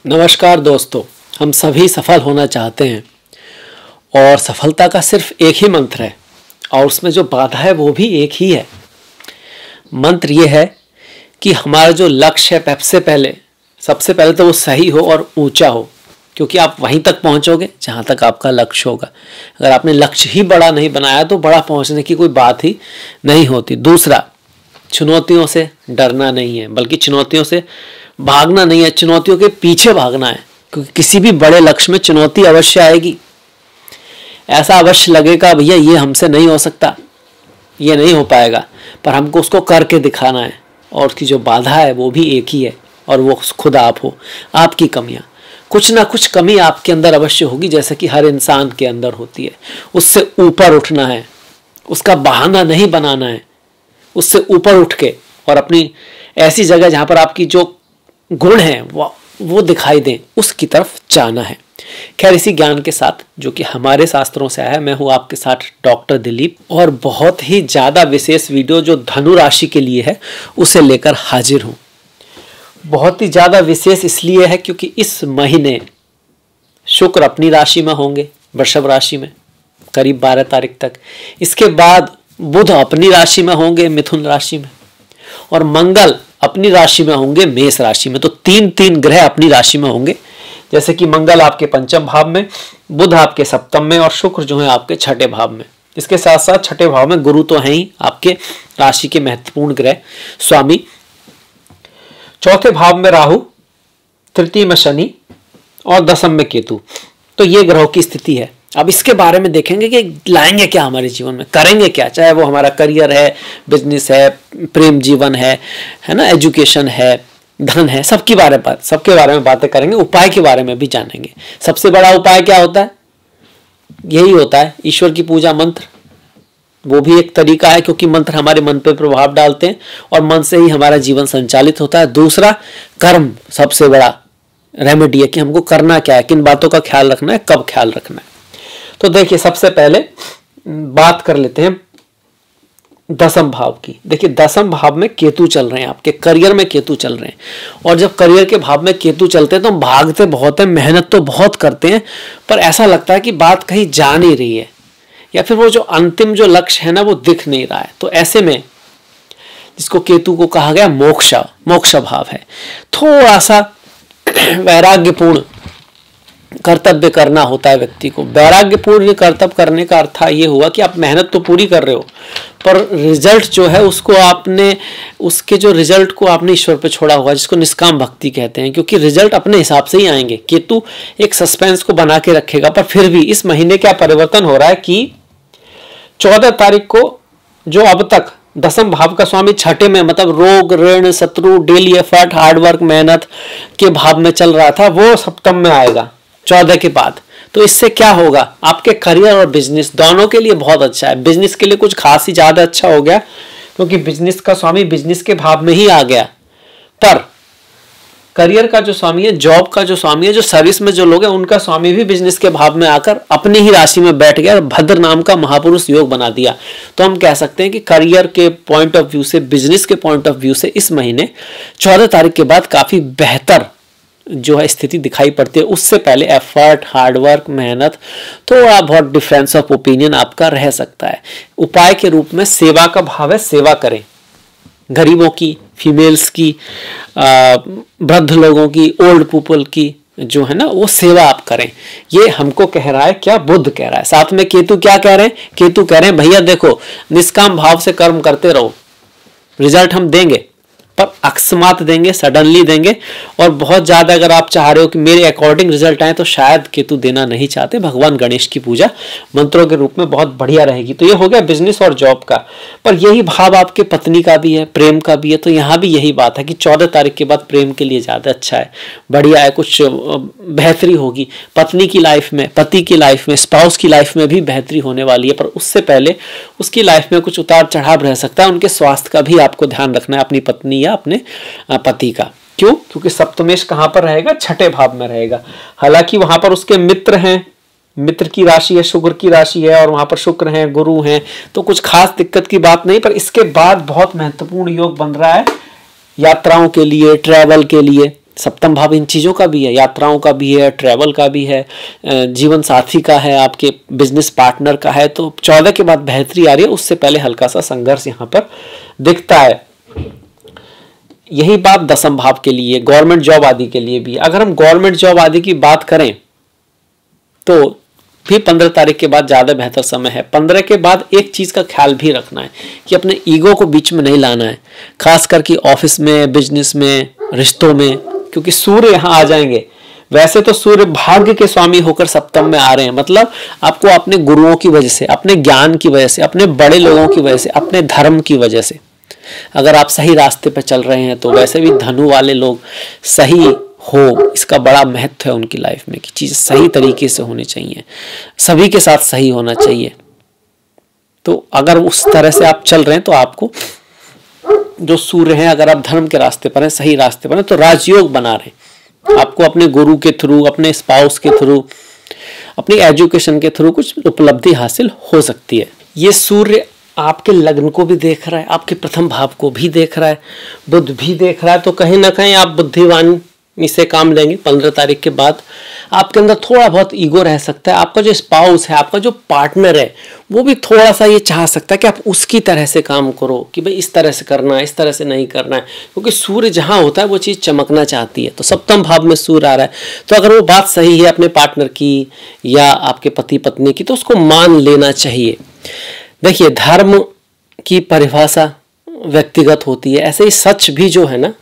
नमस्कार दोस्तों, हम सभी सफल होना चाहते हैं और सफलता का सिर्फ एक ही मंत्र है और उसमें जो बाधा है वो भी एक ही है। मंत्र ये है कि हमारा जो लक्ष्य है सबसे पहले तो वो सही हो और ऊंचा हो, क्योंकि आप वहीं तक पहुंचोगे जहां तक आपका लक्ष्य होगा। अगर आपने लक्ष्य ही बड़ा नहीं बनाया तो बड़ा पहुंचने की कोई बात ही नहीं होती। दूसरा, चुनौतियों से डरना नहीं है, बल्कि चुनौतियों से भागना नहीं है, चुनौतियों के पीछे भागना है, क्योंकि किसी भी बड़े लक्ष्य में चुनौती अवश्य आएगी। ऐसा अवश्य लगेगा भैया ये हमसे नहीं हो सकता, ये नहीं हो पाएगा, पर हमको उसको करके दिखाना है और उसकी जो बाधा है वो भी एक ही है और वो खुद आप हो। आपकी कमियां, कुछ ना कुछ कमी आपके अंदर अवश्य होगी, जैसे कि हर इंसान के अंदर होती है। उससे ऊपर उठना है, उसका बहाना नहीं बनाना है, उससे ऊपर उठ के और अपनी ऐसी जगह जहां पर आपकी जो गुण है वो दिखाई दें, उसकी तरफ जाना है। खैर, इसी ज्ञान के साथ जो कि हमारे शास्त्रों से आया है, मैं हूं आपके साथ डॉक्टर दिलीप और बहुत ही ज्यादा विशेष वीडियो जो धनु राशि के लिए है उसे लेकर हाजिर हूं। बहुत ही ज्यादा विशेष इसलिए है क्योंकि इस महीने शुक्र अपनी राशि में होंगे, वृषभ राशि में, करीब 12 तारीख तक। इसके बाद बुध अपनी राशि में होंगे, मिथुन राशि में, और मंगल अपनी राशि में होंगे, मेष राशि में। तो तीन ग्रह अपनी राशि में होंगे, जैसे कि मंगल आपके पंचम भाव में, बुध आपके सप्तम में और शुक्र जो है आपके छठे भाव में। इसके साथ साथ छठे भाव में गुरु तो हैं ही आपके राशि के महत्वपूर्ण ग्रह स्वामी, चौथे भाव में राहु, तृतीय में शनि और दसम में केतु। तो ये ग्रहों की स्थिति है। अब इसके बारे में देखेंगे कि लाएंगे क्या हमारे जीवन में, करेंगे क्या, चाहे वो हमारा करियर है, बिजनेस है, प्रेम जीवन है ना, एजुकेशन है, धन है, सबके बारे में बातें करेंगे। उपाय के बारे में भी जानेंगे। सबसे बड़ा उपाय क्या होता है? यही होता है ईश्वर की पूजा, मंत्र। वो भी एक तरीका है, क्योंकि मंत्र हमारे मन पर प्रभाव डालते हैं और मन से ही हमारा जीवन संचालित होता है। दूसरा, कर्म सबसे बड़ा रेमेडी है कि हमको करना क्या है, किन बातों का ख्याल रखना है, कब ख्याल रखना है। तो देखिए, सबसे पहले बात कर लेते हैं दसम भाव की। देखिए, दसम भाव में केतु चल रहे हैं, आपके करियर में केतु चल रहे हैं। और जब करियर के भाव में केतु चलते हैं तो हम भागते बहुत हैं, मेहनत तो बहुत करते हैं, पर ऐसा लगता है कि बात कहीं जा नहीं रही है, या फिर वो जो अंतिम जो लक्ष्य है ना वो दिख नहीं रहा है। तो ऐसे में जिसको केतु को कहा गया मोक्ष भाव है, थोड़ा सा वैराग्यपूर्ण कर्तव्य करना होता है व्यक्ति को। वैराग्यपूर्ण कर्तव्य करने का अर्थ ये हुआ कि आप मेहनत तो पूरी कर रहे हो, पर रिजल्ट जो है उसके जो रिजल्ट को आपने ईश्वर पे छोड़ा हुआ, जिसको निष्काम भक्ति कहते हैं, क्योंकि रिजल्ट अपने हिसाब से ही आएंगे। केतु एक सस्पेंस को बना के रखेगा, पर फिर भी इस महीने क्या परिवर्तन हो रहा है कि 14 तारीख को जो अब तक दसम भाव का स्वामी छठे में, मतलब रोग, ऋण, शत्रु, डेली एफर्ट, हार्डवर्क, मेहनत के भाव में चल रहा था, वो सप्तम में आएगा 14 के बाद। तो इससे क्या होगा? आपके करियर और बिजनेस दोनों के लिए बहुत अच्छा है। बिजनेस के लिए कुछ खास ही ज्यादा अच्छा हो गया, क्योंकि बिजनेस का स्वामी बिजनेस के भाव में ही आ गया। पर करियर का जो स्वामी है, जॉब का जो स्वामी है, जो सर्विस में जो लोग हैं, उनका स्वामी भी बिजनेस के भाव में आकर अपनी ही राशि में बैठ गया और भद्र नाम का महापुरुष योग बना दिया। तो हम कह सकते हैं कि करियर के पॉइंट ऑफ व्यू से, बिजनेस के पॉइंट ऑफ व्यू से इस महीने 14 तारीख के बाद काफी बेहतर जो है स्थिति दिखाई पड़ती है। उससे पहले एफर्ट, हार्डवर्क, मेहनत, थोड़ा बहुत डिफरेंस ऑफ ओपिनियन आपका रह सकता है। उपाय के रूप में सेवा का भाव है, सेवा करें, गरीबों की, फीमेल्स की, वृद्ध लोगों की, ओल्ड पीपल की जो है ना, वो सेवा आप करें। ये हमको कह रहा है क्या? बुध कह रहा है। साथ में केतु क्या कह रहे हैं? केतु कह रहे हैं भैया देखो, निष्काम भाव से कर्म करते रहो, रिजल्ट हम देंगे, पर अकस्मात देंगे, सडनली देंगे। और बहुत ज्यादा अगर आप चाह रहे हो कि मेरे अकॉर्डिंग रिजल्ट आए, तो शायद केतु देना नहीं चाहते। भगवान गणेश की पूजा मंत्रों के रूप में बहुत बढ़िया रहेगी। तो ये हो गया बिजनेस और जॉब का। पर यही भाव आपके पत्नी का भी है, प्रेम का भी है। तो यहाँ भी यही बात है कि 14 तारीख के बाद प्रेम के लिए ज्यादा अच्छा है, बढ़िया है, कुछ बेहतरी होगी पत्नी की लाइफ में, पति की लाइफ में, स्पाउस की लाइफ में भी बेहतरी होने वाली है। पर उससे पहले उसकी लाइफ में कुछ उतार चढ़ाव रह सकता है। उनके स्वास्थ्य का भी आपको ध्यान रखना है, अपनी पत्नी या अपने पति का। क्यों? क्योंकि सप्तमेश कहां पर रहेगा? छठे भाव में रहेगा। हालांकि वहां पर उसके मित्र हैं, मित्र की राशि है, शुक्र की राशि है, और वहां पर शुक्र हैं, गुरु हैं, तो कुछ खास दिक्कत की बात नहीं। पर इसके बाद बहुत महत्वपूर्ण योग बन रहा है यात्राओं के लिए, ट्रैवल के लिए, सप्तम भाव इन चीज़ों का भी है, यात्राओं का भी है, ट्रैवल का भी है, जीवन साथी का है, आपके बिजनेस पार्टनर का है। तो 14 के बाद बेहतरी आ रही है, उससे पहले हल्का सा संघर्ष यहाँ पर दिखता है। यही बात दसम भाव के लिए, गवर्नमेंट जॉब आदि के लिए भी। अगर हम गवर्नमेंट जॉब आदि की बात करें तो भी 15 तारीख के बाद ज़्यादा बेहतर समय है। 15 के बाद एक चीज़ का ख्याल भी रखना है कि अपने ईगो को बीच में नहीं लाना है, खास करके ऑफिस में, बिजनेस में, रिश्तों में, क्योंकि सूर्य यहाँ आ जाएंगे। वैसे तो सूर्य भाग्य के स्वामी होकर सप्तम में आ रहे हैं, मतलब आपको अपने गुरुओं की वजह से, अपने ज्ञान की वजह से, अपने बड़े लोगों की वजह से, अपने धर्म की वजह से अगर आप सही रास्ते पर चल रहे हैं तो वैसे भी धनु वाले लोग सही हो, इसका बड़ा महत्व है उनकी लाइफ में कि चीज़ें सही तरीके से होनी चाहिए, सभी के साथ सही होना चाहिए। तो अगर उस तरह से आप चल रहे हैं तो आपको जो सूर्य हैं, अगर आप धर्म के रास्ते पर हैं, सही रास्ते पर हैं, तो राजयोग बना रहे, आपको अपने गुरु के थ्रू, अपने स्पाउस के थ्रू, अपनी एजुकेशन के थ्रू कुछ उपलब्धि हासिल हो सकती है। ये सूर्य आपके लग्न को भी देख रहा है, आपके प्रथम भाव को भी देख रहा है, बुध भी देख रहा है। तो कहीं ना कहीं आप बुद्धिमान से काम लेंगे। 15 तारीख के बाद आपके अंदर थोड़ा बहुत ईगो रह सकता है। आपका जो स्पाउस है, आपका जो पार्टनर है, वो भी थोड़ा सा ये चाह सकता है कि आप उसकी तरह से काम करो, कि भाई इस तरह से करना है, इस तरह से नहीं करना है, क्योंकि सूर्य जहां होता है वो चीज़ चमकना चाहती है। तो सप्तम भाव में सूर्य आ रहा है, तो अगर वो बात सही है अपने पार्टनर की या आपके पति पत्नी की, तो उसको मान लेना चाहिए। देखिए, धर्म की परिभाषा व्यक्तिगत होती है, ऐसे ही सच भी जो है ना,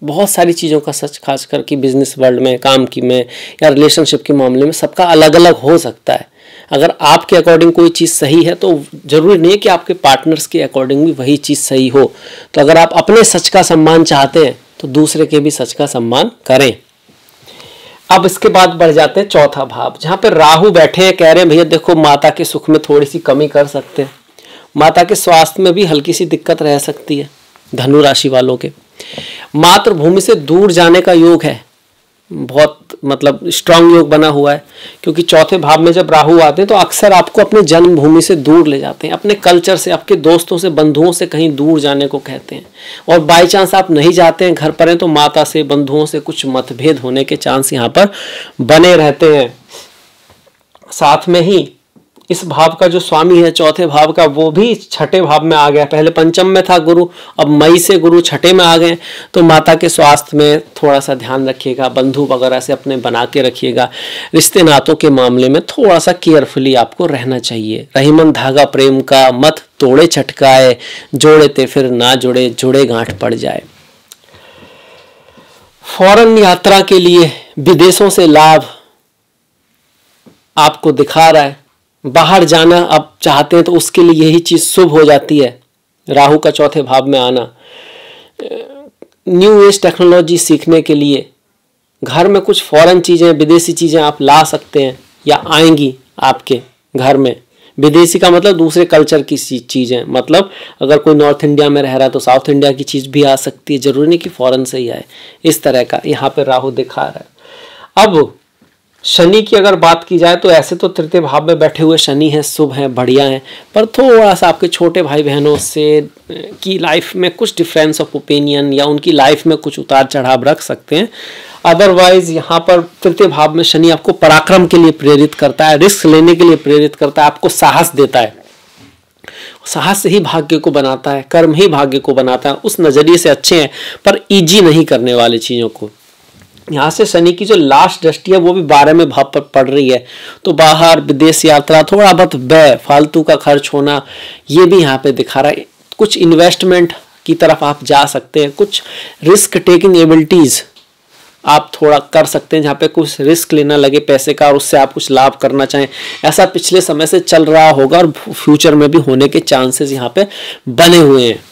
बहुत सारी चीज़ों का सच, खास करके बिजनेस वर्ल्ड में, काम की में या रिलेशनशिप के मामले में सबका अलग अलग हो सकता है। अगर आपके अकॉर्डिंग कोई चीज़ सही है तो जरूरी नहीं है कि आपके पार्टनर्स के अकॉर्डिंग भी वही चीज़ सही हो। तो अगर आप अपने सच का सम्मान चाहते हैं तो दूसरे के भी सच का सम्मान करें। अब इसके बाद बढ़ जाते हैं चौथा भाव, जहाँ पे राहु बैठे हैं, कह रहे हैं भैया देखो माता के सुख में थोड़ी सी कमी कर सकते हैं, माता के स्वास्थ्य में भी हल्की सी दिक्कत रह सकती है। धनु राशि वालों के मातृभूमि से दूर जाने का योग है, बहुत मतलब स्ट्रांग योग बना हुआ है, क्योंकि चौथे भाव में जब राहु आते हैं तो अक्सर आपको अपने जन्मभूमि से दूर ले जाते हैं, अपने कल्चर से, आपके दोस्तों से, बंधुओं से कहीं दूर जाने को कहते हैं। और बाई चांस आप नहीं जाते हैं, घर पर हैं, तो माता से, बंधुओं से कुछ मतभेद होने के चांस यहाँ पर बने रहते हैं। साथ में ही इस भाव का जो स्वामी है चौथे भाव का, वो भी छठे भाव में आ गया। पहले पंचम में था गुरु, अब मई से गुरु छठे में आ गए। तो माता के स्वास्थ्य में थोड़ा सा ध्यान रखिएगा, बंधु वगैरह से अपने बना के रखिएगा। रिश्ते नातों के मामले में थोड़ा सा केयरफुली आपको रहना चाहिए। रहीमन धागा प्रेम का मत तोड़े छटकाए, जोड़े ते फिर ना जुड़े, जुड़े गांठ पड़ जाए। फॉरेन यात्रा के लिए विदेशों से लाभ आपको दिखा रहा है। बाहर जाना आप चाहते हैं तो उसके लिए यही चीज़ शुभ हो जाती है, राहु का चौथे भाव में आना। न्यू एज टेक्नोलॉजी सीखने के लिए घर में कुछ फॉरेन चीज़ें, विदेशी चीज़ें आप ला सकते हैं या आएंगी आपके घर में। विदेशी का मतलब दूसरे कल्चर की चीज़ें, मतलब अगर कोई नॉर्थ इंडिया में रह रहा है तो साउथ इंडिया की चीज़ भी आ सकती है, जरूरी नहीं कि फॉरेन से ही आए। इस तरह का यहाँ पे राहु दिखा रहा है। अब शनि की अगर बात की जाए तो ऐसे तो तृतीय भाव में बैठे हुए शनि हैं, शुभ हैं, बढ़िया हैं, पर थोड़ा सा आपके छोटे भाई बहनों से की लाइफ में कुछ डिफरेंस ऑफ ओपिनियन या उनकी लाइफ में कुछ उतार चढ़ाव रख सकते हैं। अदरवाइज यहाँ पर तृतीय भाव में शनि आपको पराक्रम के लिए प्रेरित करता है, रिस्क लेने के लिए प्रेरित करता है, आपको साहस देता है। साहस ही भाग्य को बनाता है, कर्म ही भाग्य को बनाता है। उस नजरिए से अच्छे हैं, पर ईजी नहीं करने वाले चीज़ों को। यहाँ से शनि की जो लास्ट दृष्टि है वो भी 12वें भाव पर पड़ रही है, तो बाहर विदेश यात्रा, थोड़ा बहुत व्यय, फालतू का खर्च होना, ये भी यहाँ पे दिखा रहा है। कुछ इन्वेस्टमेंट की तरफ आप जा सकते हैं, कुछ रिस्क टेकिंग एबिलिटीज आप थोड़ा कर सकते हैं, जहाँ पे कुछ रिस्क लेना लगे पैसे का और उससे आप कुछ लाभ करना चाहें। ऐसा पिछले समय से चल रहा होगा और फ्यूचर में भी होने के चांसेस यहाँ पे बने हुए हैं।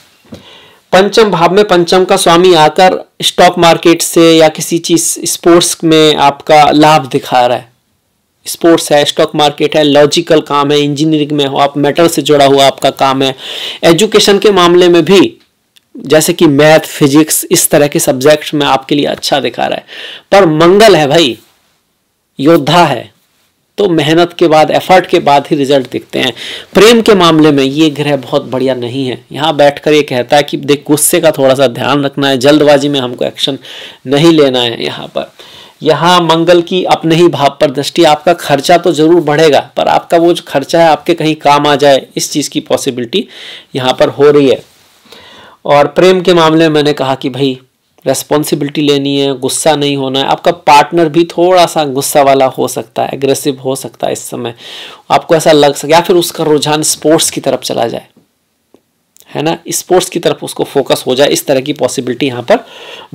पंचम भाव में पंचम का स्वामी आकर स्टॉक मार्केट से या किसी चीज स्पोर्ट्स में आपका लाभ दिखा रहा है। स्पोर्ट्स है, स्टॉक मार्केट है, लॉजिकल काम है, इंजीनियरिंग में हो आप, मेटल से जुड़ा हुआ आपका काम है। एजुकेशन के मामले में भी जैसे कि मैथ, फिजिक्स, इस तरह के सब्जेक्ट में आपके लिए अच्छा दिखा रहा है। पर मंगल है भाई, योद्धा है, तो मेहनत के बाद, एफर्ट के बाद ही रिजल्ट दिखते हैं। प्रेम के मामले में ये ग्रह बहुत बढ़िया नहीं है। यहाँ बैठकर ये कहता है कि देख, गुस्से का थोड़ा सा ध्यान रखना है, जल्दबाजी में हमको एक्शन नहीं लेना है। यहाँ मंगल की अपने ही भाव पर दृष्टि, आपका खर्चा तो जरूर बढ़ेगा, पर आपका वो जो खर्चा है आपके कहीं काम आ जाए, इस चीज की पॉसिबिलिटी यहाँ पर हो रही है। और प्रेम के मामले में मैंने कहा कि भाई रेस्पॉन्सिबिलिटी लेनी है, गुस्सा नहीं होना है। आपका पार्टनर भी थोड़ा सा गुस्सा वाला हो सकता है, एग्रेसिव हो सकता है इस समय, आपको ऐसा लग सकता है, या फिर उसका रुझान स्पोर्ट्स की तरफ चला जाए, है ना, स्पोर्ट्स की तरफ उसको फोकस हो जाए, इस तरह की पॉसिबिलिटी यहाँ पर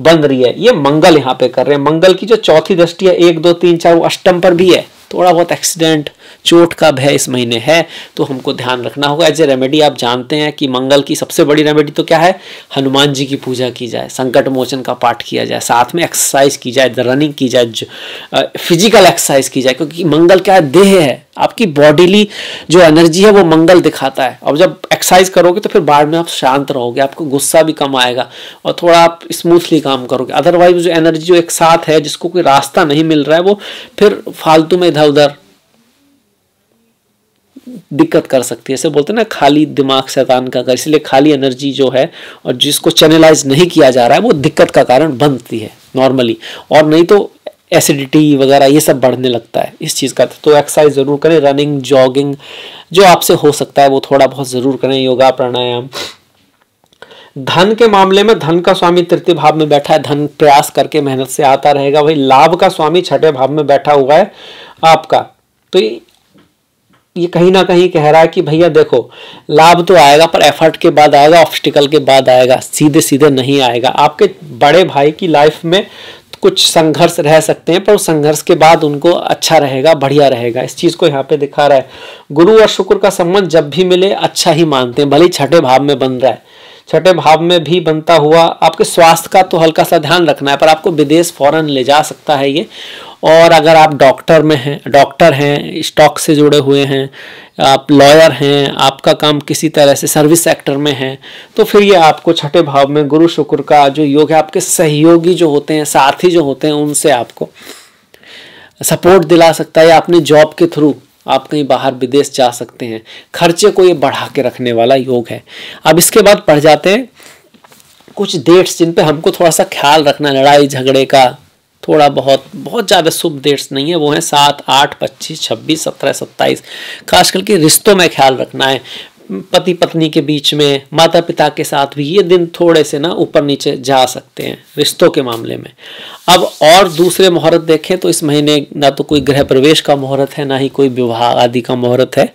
बन रही है। ये मंगल यहाँ पे कर रहे हैं। मंगल की जो चौथी दृष्टि है 1 2 3 4 वो अष्टम पर भी है। थोड़ा बहुत एक्सीडेंट, चोट का भय इस महीने है, तो हमको ध्यान रखना होगा। एज ए रेमेडी आप जानते हैं कि मंगल की सबसे बड़ी रेमेडी तो क्या है, हनुमान जी की पूजा की जाए, संकट मोचन का पाठ किया जाए, साथ में एक्सरसाइज की जाए, रनिंग की जाए, फिजिकल एक्सरसाइज की जाए, क्योंकि मंगल क्या है, देह है, आपकी बॉडीली जो एनर्जी है वो मंगल दिखाता है। और जब एक्सरसाइज करोगे तो फिर बाद में आप शांत रहोगे, आपको गुस्सा भी कम आएगा और थोड़ा आप स्मूथली काम करोगे। अदरवाइज जो एनर्जी जो एक साथ है, जिसको कोई रास्ता नहीं मिल रहा है, वो फिर फालतू में इधर उधर दिक्कत कर सकती है। ऐसे बोलते हैं ना, खाली दिमाग शैतान का घर, इसलिए खाली एनर्जी जो है और जिसको चैनलाइज नहीं किया जा रहा है वो दिक्कत का कारण बनती है नॉर्मली, और नहीं तो एसिडिटी वगैरह ये सब बढ़ने लगता है इस चीज़ का। तो एक्सरसाइज जरूर करें, रनिंग, जॉगिंग जो आपसे हो सकता है वो थोड़ा बहुत जरूर करें, योगा, प्राणायाम। धन के मामले में धन का स्वामी तृतीय भाव में बैठा है, धन प्रयास करके मेहनत से आता रहेगा। वही लाभ का स्वामी छठे भाव में बैठा हुआ है आपका, तो ये कहीं ना कहीं कह रहा है कि भैया देखो, लाभ तो आएगा पर एफर्ट के बाद आएगा, ऑब्स्टिकल के बाद आएगा, सीधे सीधे नहीं आएगा। आपके बड़े भाई की लाइफ में कुछ संघर्ष रह सकते हैं, पर उस संघर्ष के बाद उनको अच्छा रहेगा, बढ़िया रहेगा, इस चीज को यहाँ पे दिखा रहा है। गुरु और शुक्र का संबंध जब भी मिले अच्छा ही मानते हैं, भले ही छठे भाव में बन रहा है, छठे भाव में भी बनता हुआ आपके स्वास्थ्य का तो हल्का सा ध्यान रखना है, पर आपको विदेश फौरन ले जा सकता है ये। और अगर आप डॉक्टर हैं, स्टॉक से जुड़े हुए हैं, आप लॉयर हैं, आपका काम किसी तरह से सर्विस सेक्टर में है, तो फिर ये आपको छठे भाव में गुरु शुक्र का जो योग है, आपके सहयोगी जो होते हैं, साथी जो होते हैं, उनसे आपको सपोर्ट दिला सकता है, या अपनी जॉब के थ्रू आप कहीं बाहर विदेश जा सकते हैं। खर्चे को ये बढ़ा के रखने वाला योग है। अब इसके बाद पढ़ जाते हैं कुछ डेट्स जिन पे हमको थोड़ा सा ख्याल रखना, लड़ाई झगड़े का थोड़ा बहुत ज़्यादा शुभ डेट्स नहीं है, वो है 7, 8, 25, 26, 17, 27। खास करके रिश्तों में ख्याल रखना है, पति पत्नी के बीच में, माता पिता के साथ भी ये दिन थोड़े से ना ऊपर नीचे जा सकते हैं रिश्तों के मामले में। अब और दूसरे मुहूर्त देखें तो इस महीने ना तो कोई गृह प्रवेश का मुहूर्त है, ना ही कोई विवाह आदि का मुहूर्त है।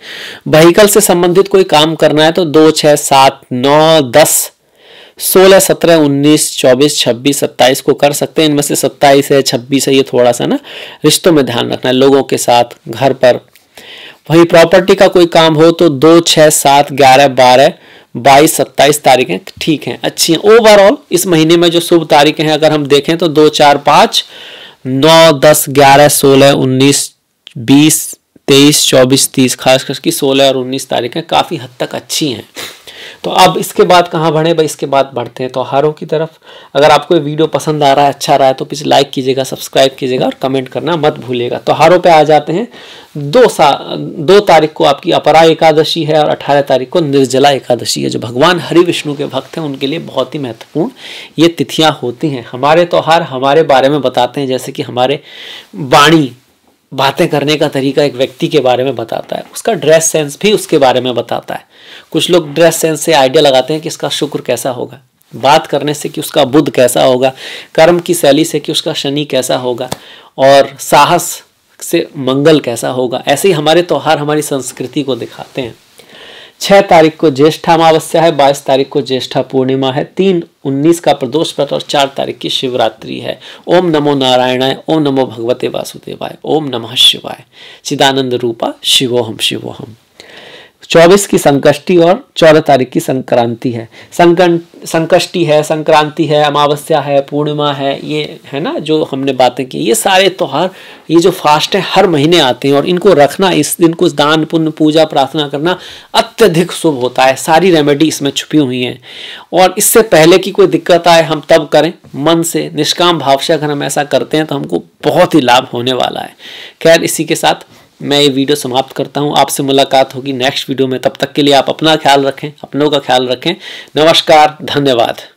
व्हीकल से संबंधित कोई काम करना है तो 2, 6, 7, 9, 10, 16, 17, 19, 24, 26, 27 को कर सकते हैं। इनमें से 27 है, 26 है, ये थोड़ा सा ना रिश्तों में ध्यान रखना है, लोगों के साथ, घर पर। वही प्रॉपर्टी का कोई काम हो तो 2, 6, 7, 11, 12, 22, 27 तारीखें ठीक हैं, अच्छी हैं। ओवरऑल इस महीने में जो शुभ तारीखें हैं अगर हम देखें तो 2, 4, 5, 9, 10, 11, 16, 19, 20, 23, 24, 30, खास करके 16 और 19 तारीखें काफ़ी हद तक अच्छी हैं। तो अब इसके बाद कहाँ बढ़े भाई, इसके बाद बढ़ते हैं त्योहारों की तरफ। अगर आपको ये वीडियो पसंद आ रहा है, अच्छा रहा है, तो प्लीज़ लाइक कीजिएगा, सब्सक्राइब कीजिएगा और कमेंट करना मत भूलिएगा। त्योहारों पे आ जाते हैं। 2 तारीख को आपकी अपरा एकादशी है और 18 तारीख को निर्जला एकादशी है। जो भगवान हरि विष्णु के भक्त हैं उनके लिए बहुत ही महत्वपूर्ण ये तिथियाँ होती हैं। हमारे त्योहार हमारे बारे में बताते हैं, जैसे कि हमारे वाणी, बातें करने का तरीका एक व्यक्ति के बारे में बताता है, उसका ड्रेस सेंस भी उसके बारे में बताता है। कुछ लोग ड्रेस सेंस से आइडिया लगाते हैं कि इसका शुक्र कैसा होगा, बात करने से कि उसका बुध कैसा होगा, कर्म की शैली से कि उसका शनि कैसा होगा, और साहस से मंगल कैसा होगा। ऐसे ही हमारे त्योहार हमारी संस्कृति को दिखाते हैं। 6 तारीख को ज्येष्ठा अमावस्या है, 22 तारीख को ज्येष्ठा पूर्णिमा है, 3/19 का प्रदोष व्रत और 4 तारीख की शिवरात्रि है। ओम नमो नारायणाय, ओम नमो भगवते वासुदेवाय, ओम नमः शिवाय, चिदानंद रूपा शिवोहम शिवोहम। 24 की संकष्टी और 14 तारीख की संक्रांति है। संकष्टी है, संक्रांति है, अमावस्या है, पूर्णिमा है, ये है ना जो हमने बातें की। ये सारे त्योहार, ये जो फास्ट है हर महीने आते हैं और इनको रखना, इस दिन को दान पुण्य पूजा प्रार्थना करना अत्यधिक शुभ होता है। सारी रेमेडी इसमें छुपी हुई हैं और इससे पहले की कोई दिक्कत आए हम तब करें, मन से निष्काम भाव से अगर हम ऐसा करते हैं तो हमको बहुत ही लाभ होने वाला है। खैर इसी के साथ मैं ये वीडियो समाप्त करता हूँ। आपसे मुलाकात होगी नेक्स्ट वीडियो में। तब तक के लिए आप अपना ख्याल रखें, अपनों का ख्याल रखें। नमस्कार, धन्यवाद।